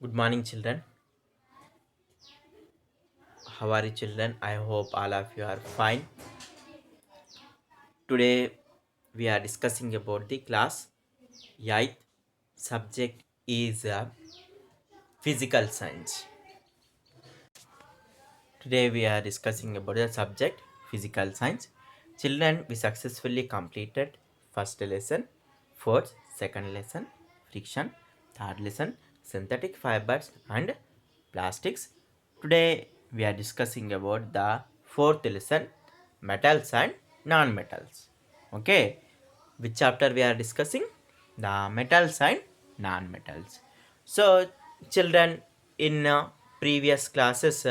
Good morning, children. How are you, children? I hope all of you are fine. Today, we are discussing about the class 8th subject is physical science. Today, we are discussing about the subject physical science. Children, we successfully completed first lesson, fourth, second lesson, friction, third lesson, synthetic fibers and plastics. Today, we are discussing about the fourth lesson, metals and non-metals. Okay, which chapter we are discussing? The metals and non-metals. So, children, in previous classes,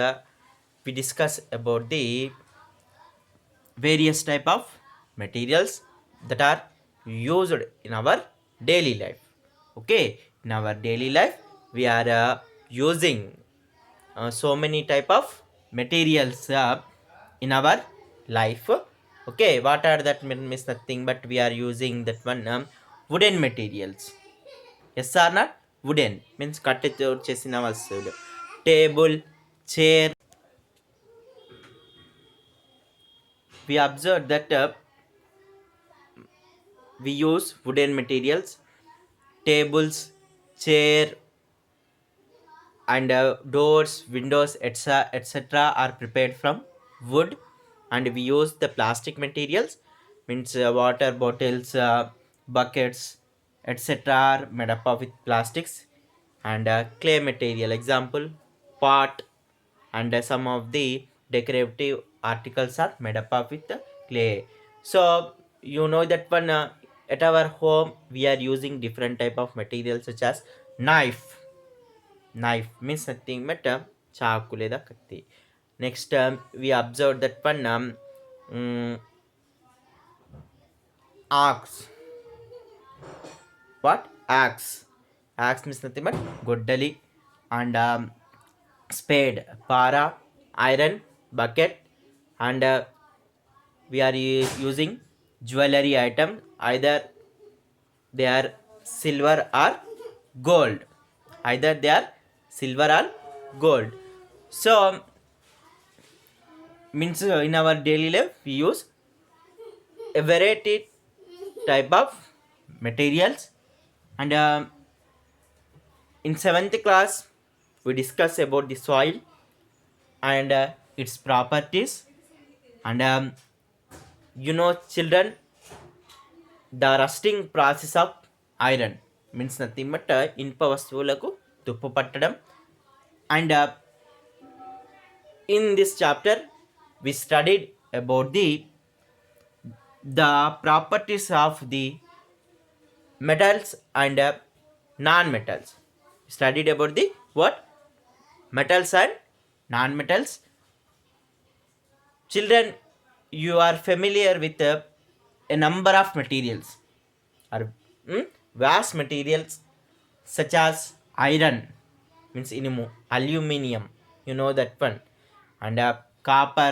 we discuss about the various type of materials that are used in our daily life. Okay, in our daily life, we are using so many type of materials in our life. Okay, what are that means nothing but we are using that one wooden materials. Yes or not? Wooden means కట్టెతో చేసిన వస్తువులు table chair. We observe that we use wooden materials, tables, chair, and doors, windows, etc. are prepared from wood, and we use the plastic materials, means water bottles, buckets, etc. are made up of with plastics, and clay material, example, pot, and some of the decorative articles are made up of with clay. So you know that one at our home we are using different type of materials such as knife means nothing but చాకు లేదా కత్తి. Next we observed that one mm, axe. What? Axe means nothing but goddali, and spade, para, iron, bucket, and we are using jewelry item, either they are silver or gold, either they are silver or gold. So means in our daily life we use a variety type of materials, and in 7th class we discuss about the soil and its properties, and children, the rusting process of iron means nothing but ఇనుప వస్తువులకు తుప్పు పట్టడం, and in this chapter we studied about the properties of the metals and non-metals. Studied about the what? Metals and non-metals. Children, you are familiar with a number of materials or vast materials such as iron means inumu, aluminium, you know that one, and copper,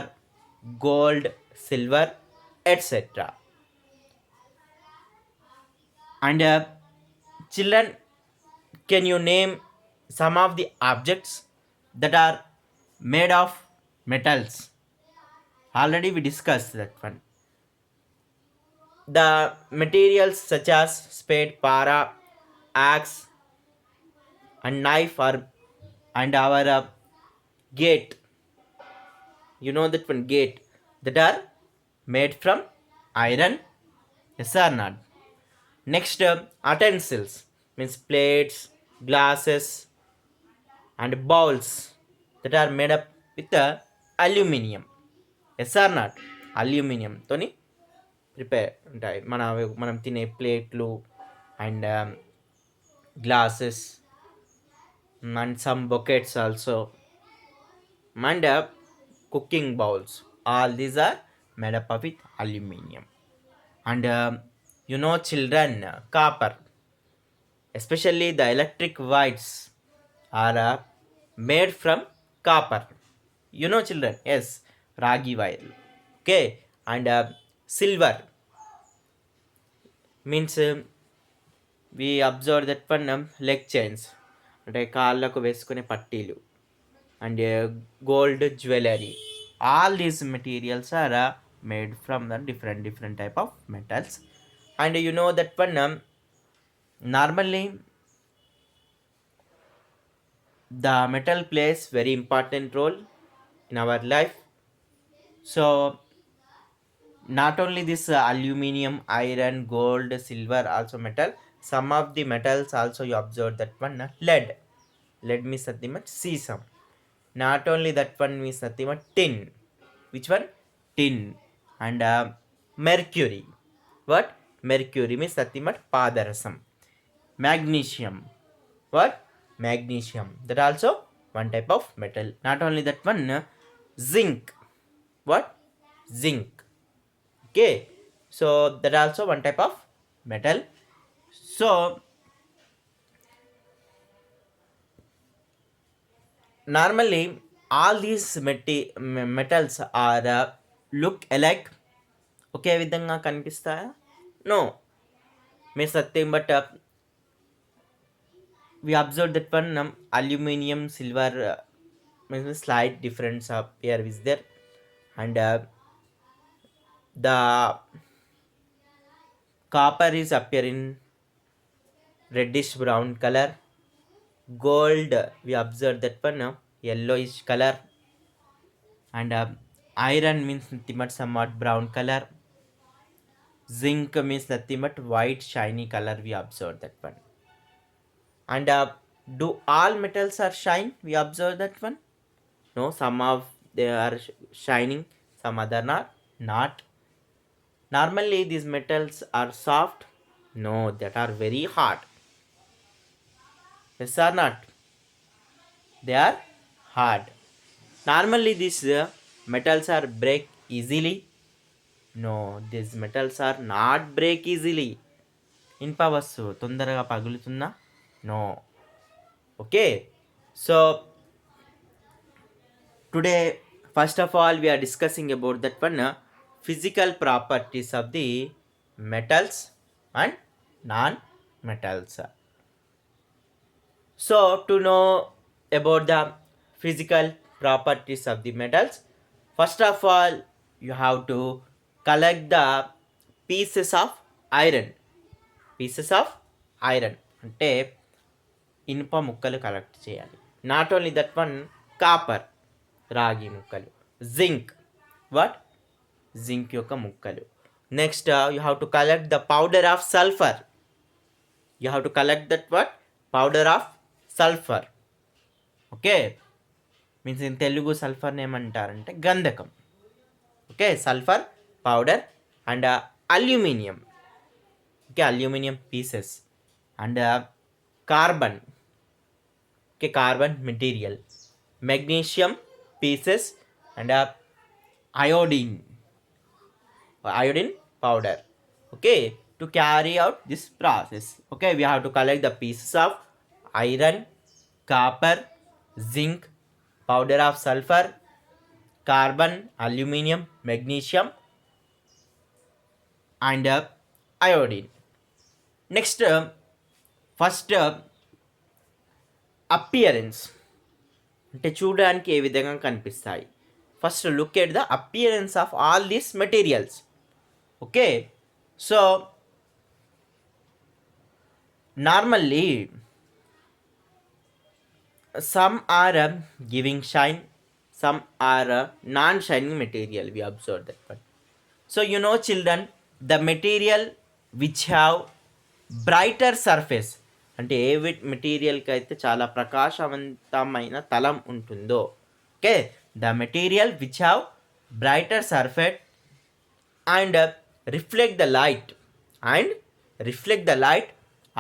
gold, silver, etc. And children, can you name some of the objects that are made of metals? Already we discussed that one. The materials such as spade, para, axe, and knife are, and our gate, you know that one gate, that are made from iron. Yes or not? Next, utensils means plates, glasses, and bowls that are made up with aluminium. Yes or not? Aluminium తోని prepare ఉంటాయి మనం తినే ప్లేట్లు and glasses and some buckets also, and cooking bowls, all these are made up of with aluminium. And children, copper, especially the electric wires are made from copper. Children, yes, ragi wire. Okay, and silver means we observe that one leg chains, అంటే కాళ్ళకు వేసుకునే పట్టీలు, and gold jewellery. All these materials are made from the different type of metals. And you know that one, normally the metal plays very important role in our life. So not only this aluminum, iron, gold, silver, also metal. Some of the metals also you observe that one, lead means nothing but sesame. Not only that one means nothing but tin. Which one? Tin. And mercury. What? Mercury means nothing but padarasam. Magnesium. What? Magnesium. That also one type of metal. Not only that one, zinc. What? Zinc. Okay. So that also one type of metal. So normally all these metals are look alike. ఒకే విధంగా కనిపిస్తాయా? No. Means nothing but we observed that one, aluminium, silver, means slight difference appear is there, and the copper is appear in reddish brown color. Gold we observed that one, yellowish color, and iron means nothing but somewhat brown color. Zinc means nothing but white shiny color we observed that one. And do all metals are shine? We observe that one. No, some of they are shining, some other not. Normally these metals are soft. No, that are very hard. Yes or not? They are hard. Normally these metals are break easily. No, these metals are not break easily. ఇనుప వస్తువు తొందరగా పగులుతుందా? No. Okay. So today, first of all, we are discussing about that one, physical properties of the metals and non-metals. So to know about the physical properties of the metals, first of all, you have to collect the pieces of iron. Pieces of iron అంటే ఇనుప ముక్కలు collect చేయాలి. Not only that one, copper రాగి ముక్కలు, zinc what zinc యొక్క ముక్కలు. Next you have to collect the powder of sulphur. You have to collect that what powder of sulphur. Okay, means in Telugu సల్ఫర్ని ఏమంటారంటే గంధకం. Okay, sulphur powder and aluminium. Okay, aluminium pieces and carbon. Okay, carbon material, magnesium pieces and iodine powder. Okay, to carry out this process, okay, we have to collect the pieces of iron, copper, zinc, powder of sulfur, carbon, aluminum, magnesium and iodine. Next, first appearance, అంటే చూడడానికి ఏ విధంగా కనిపిస్తాయి. First look at the appearance of all these materials. Okay, so normally some are giving shine, some are non shining material. We observe that one. So you know children, the material which have brighter surface, అంటే ఏ మెటీరియల్కి అయితే చాలా ప్రకాశవంతమైన తలం ఉంటుందో. Okay, the material which have brighter surface and reflect the light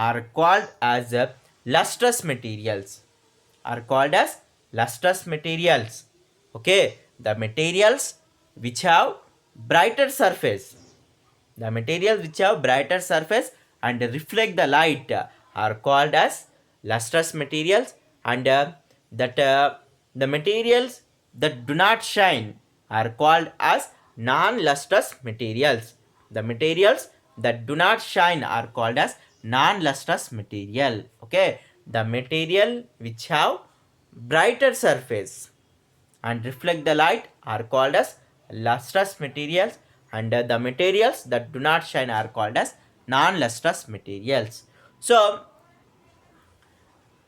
are called as lustrous materials. Okay, the materials which have brighter surface and reflect the light are called as lustrous materials, and the materials that do not shine are called as non-lustrous materials. The materials that do not shine are called as non-lustrous material. Okay, The material which have brighter surface and reflect the light are called as lustrous materials, and the materials that do not shine are called as non-lustrous materials. So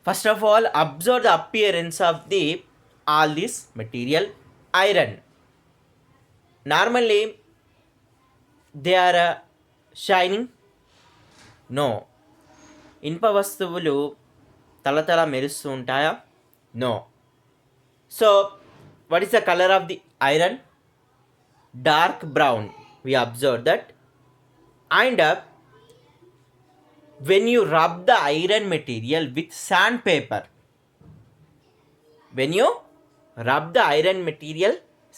first of all, observe the appearance of the all this material. Iron, normally they are shining. No. ఇనుప వస్తువులు తలతల మెరుస్తూ ఉంటాయా? No. So what is the colour of the iron? Dark brown. We observe that. And when you rub the iron material with sandpaper, when you rub the iron material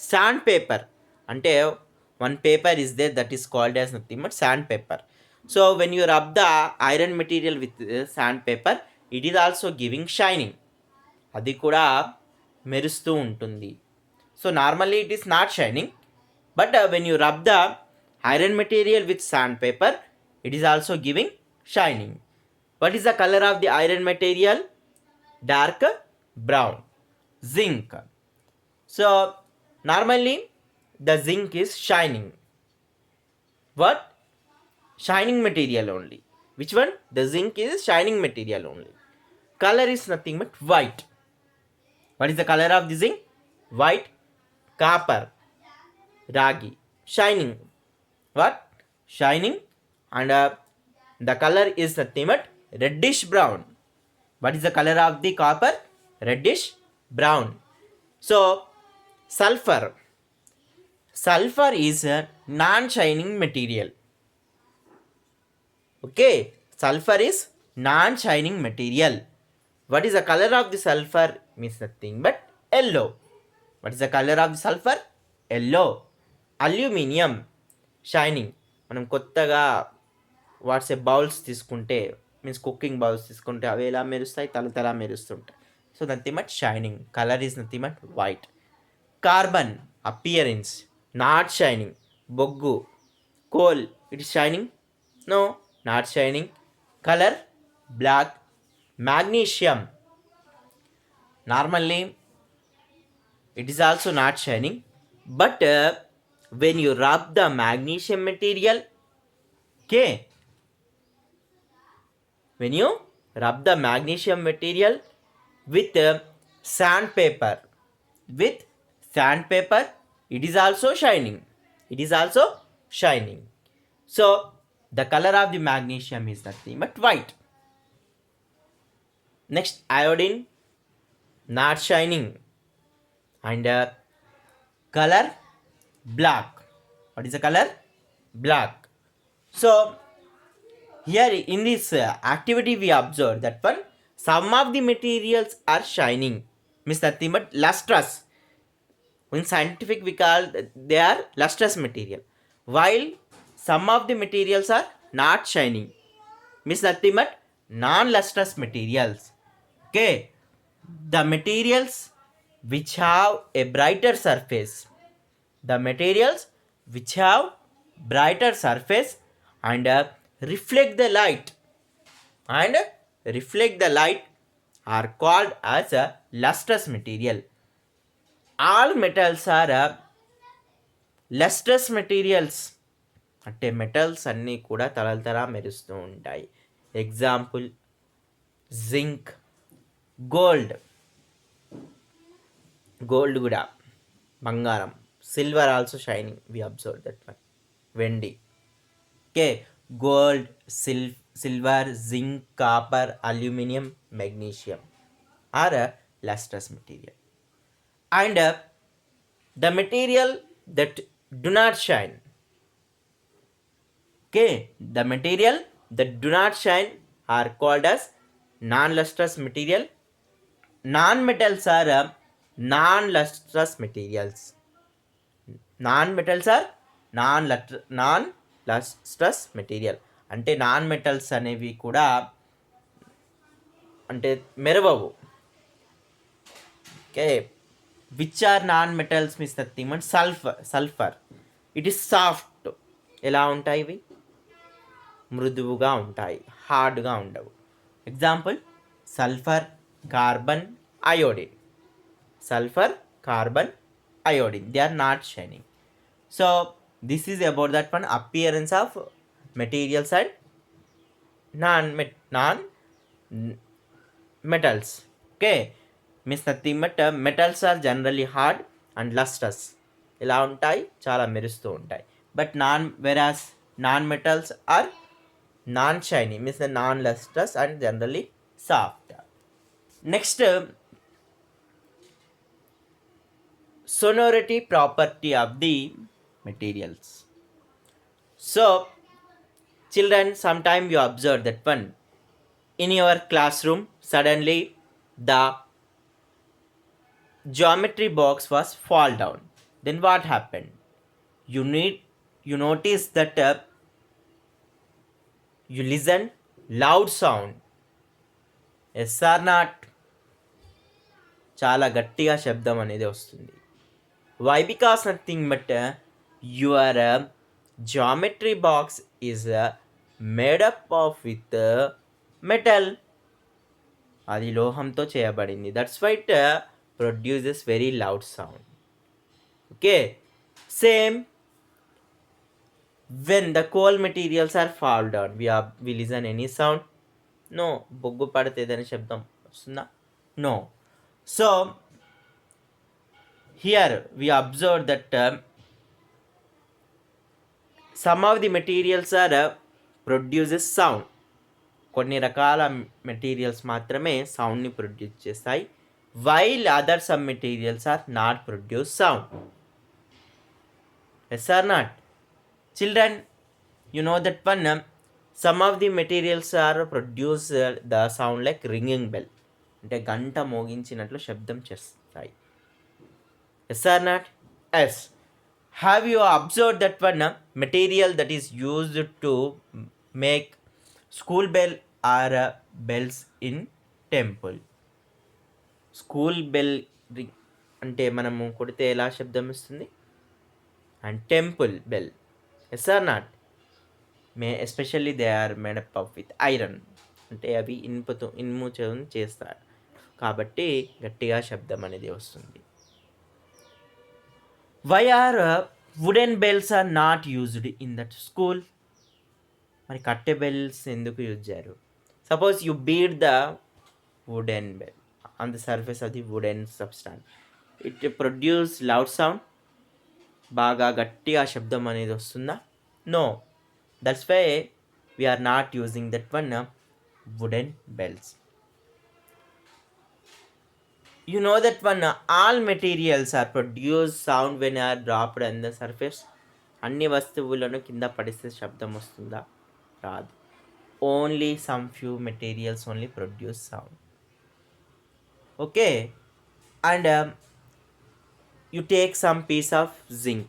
sandpaper, అంటే one paper is there that is called as nothing but sandpaper. So when you rub the iron material with sandpaper, it is also giving shining. అది కూడా మెరుస్తూ ఉంటుంది. So normally it is not shining, but when you rub the iron material with sand paper, it is also giving shining. What is the colour of the iron material? Dark brown. Zinc. So normally the zinc is shining. What? Shining material only. Which one? The zinc is shining material only. Color is nothing but white. What is the color of the zinc? White. Copper. Ragi. Shining. What? Shining. And the color is nothing but reddish brown. What is the color of the copper? Reddish brown. So sulfur. Sulfur is a non-shining material. Okay, sulfur is non-shining material. What is the color of the sulfur? Means nothing but yellow. What is the color of the sulfur? Yellow. Aluminium. Shining. మనం కొత్తగా వాట్సే bowls తీసుకుంటే, means cooking bowls తీసుకుంటే అవి ఎలా మెరుస్తాయి? తల మెరుస్తుంటాయి. So nothing but shining. Colour is nothing but white. Carbon. Appearance. Not shining. బొగ్గు. Coal. It is shining? No, not shining. Color black. Magnesium, normally it is also not shining, but when you rub the magnesium material, okay, when you rub the magnesium material with sandpaper, it is also shining. So the color of the magnesium is nothing but white. Next, iodine, not shining, and color black. What is the color? Black. So here in this activity we observe that one, some of the materials are shining, means nothing but lustrous. In scientific we call they are lustrous material, while some of the materials are not shining, means nothing but non-lustrous materials. Okay, the materials which have a brighter surface, and reflect the light are called as a lustrous material. All metals are lustrous materials. అంటే metals అన్నీ కూడా తలతలా మెరుస్తూ ఉంటాయి. Example zinc, gold కూడా బంగారం. Silver also shining, we observe that one. వెండి. Okay, gold, silver, zinc, copper, aluminium, magnesium are lustrous material. And the material that do not shine, okay, the material that do not shine are called as non-lustrous material. Non-metals are non-lustrous materials. Non-metals are non-lustrous material. అంటే non metals అనేవి కూడా అంటే మెరవవు. Okay, which are non metals means nothing but sulphur. It is soft. ఎలా ఉంటాయి ఇవి? మృదువుగా ఉంటాయి, హార్డ్గా ఉండవు. Example sulfur, carbon, iodine. Sulfur, carbon, iodine. They are not shining. So this is about that one, appearance of materials and non metals. Okay, means nothing but metals are generally hard and lustrous. ఇలా ఉంటాయి, చాలా మెరుస్తూ ఉంటాయి. But whereas non metals are non shiny, means non lustrous and generally soft. Next, sonority property of the materials. So children, sometime you observe that one in your classroom, suddenly the geometry box was fall down. Then what happened? You notice that you listen loud sound. Yes or not? చాలా గట్టిగా శబ్దం అనేది వస్తుంది. Why? Because nothing but your geometry box is made up of with metal. అది లోహంతో చేయబడింది. That's why it produces very loud sound. Okay, same when the coal materials are fall down, we listen any sound? No. బొగ్గు పడితే ఏదైనా శబ్దం వస్తుందా? No. So here we observe that some of the materials are produces sound. కొన్ని రకాల materials మాత్రమే సౌండ్ని produce చేస్తాయి, while other some materials are not produce sound. Yes are not? Children, you know that one, some of the materials are produce the sound like ringing bell, అంటే గంట మోగించినట్లు శబ్దం చేస్తాయి. Yes are not? Yes. Have you observe that one material that is used to make school bell are bells in temple? School bell అంటే మనము కొడితే ఎలా శబ్దం ఇస్తుంది? And temple bell, yes are not? Especially they are made up of with iron, అంటే అవి ఇనుముతో చేస్తారు కాబట్టి గట్టిగా శబ్దం అనేది వస్తుంది. Why are wooden bells are not used in that school? మరి కట్టె బెల్స్ ఎందుకు యూజ్ చేయరు? Suppose you beat the wooden bell on the surface of the wooden substance, it produce loud sound, బాగా గట్టిగా శబ్దం అనేది వస్తుందా? No. That's why we're not using that one wooden bells. You know that one all materials are produce sound when are dropped on the surface. అన్ని వస్తువులను కింద పడిస్తే శబ్దం వస్తుందా? రాదు. Only some few materials only produce sound. Okay, and you take some piece of zinc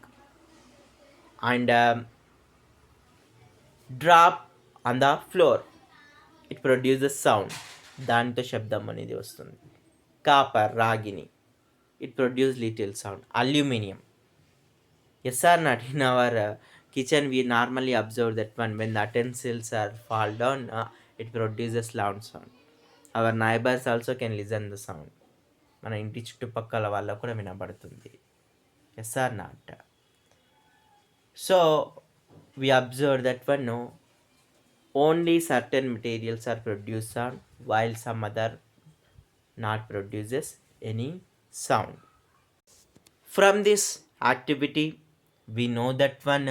and drop on the floor, it produces sound, దాంతో శబ్దం అనేది వస్తుంది. కాపర్, రాగిని, it produce little sound. Aluminium, yes or not? In our kitchen we normally observe that one, when the utensils are fall down, it produces loud sound. Our neighbors also can listen the sound. మన ఇంటి చుట్టుపక్కల వాళ్ళకు కూడా వినబడుతుంది. Yes are not? So we observe that one, no, only certain materials are produced sound while some other not produces any sound. From this activity we know that one,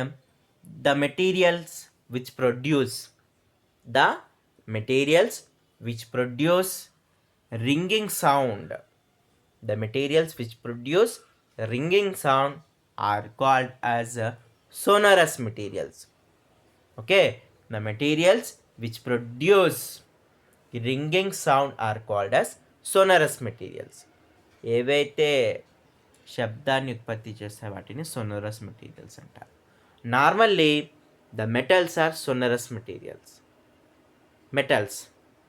the materials which produce ringing sound, the materials which produce ringing sound are called as sonorous materials. Okay, the materials which produce ringing sound are called as sonorous materials. ఏవైతే శబ్దాన్ని ఉత్పత్తి చేస్తే వాటిని sonorous materials అంటారు. Normally the metals are sonorous materials. Metals,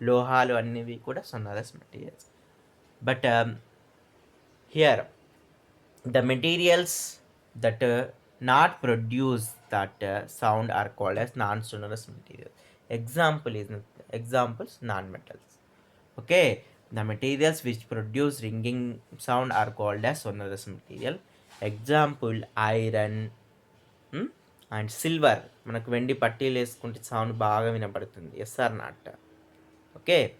లోహాలు అన్నివి కూడా sonorous materials. But here the materials that not produce that sound are called as non-sonorous materials. Examples non-metals. Okay, the materials which produce ringing sound are called as sonorous material. Example, iron, hmm, and silver. మనకు వెండి పట్టీలు వేసుకుంటే sound బాగా వినపడుతుంది. Yes are not? Okay,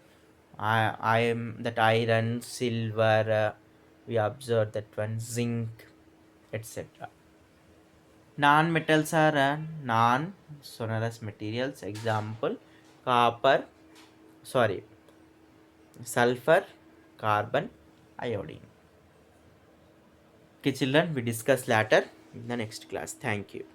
I am that iron, silver, we observe that one, zinc, etc. Non-metals are non-sonorous materials. Example, copper, sorry, sulfur, carbon, iodine. Okay, children, we discuss later in the next class. Thank you.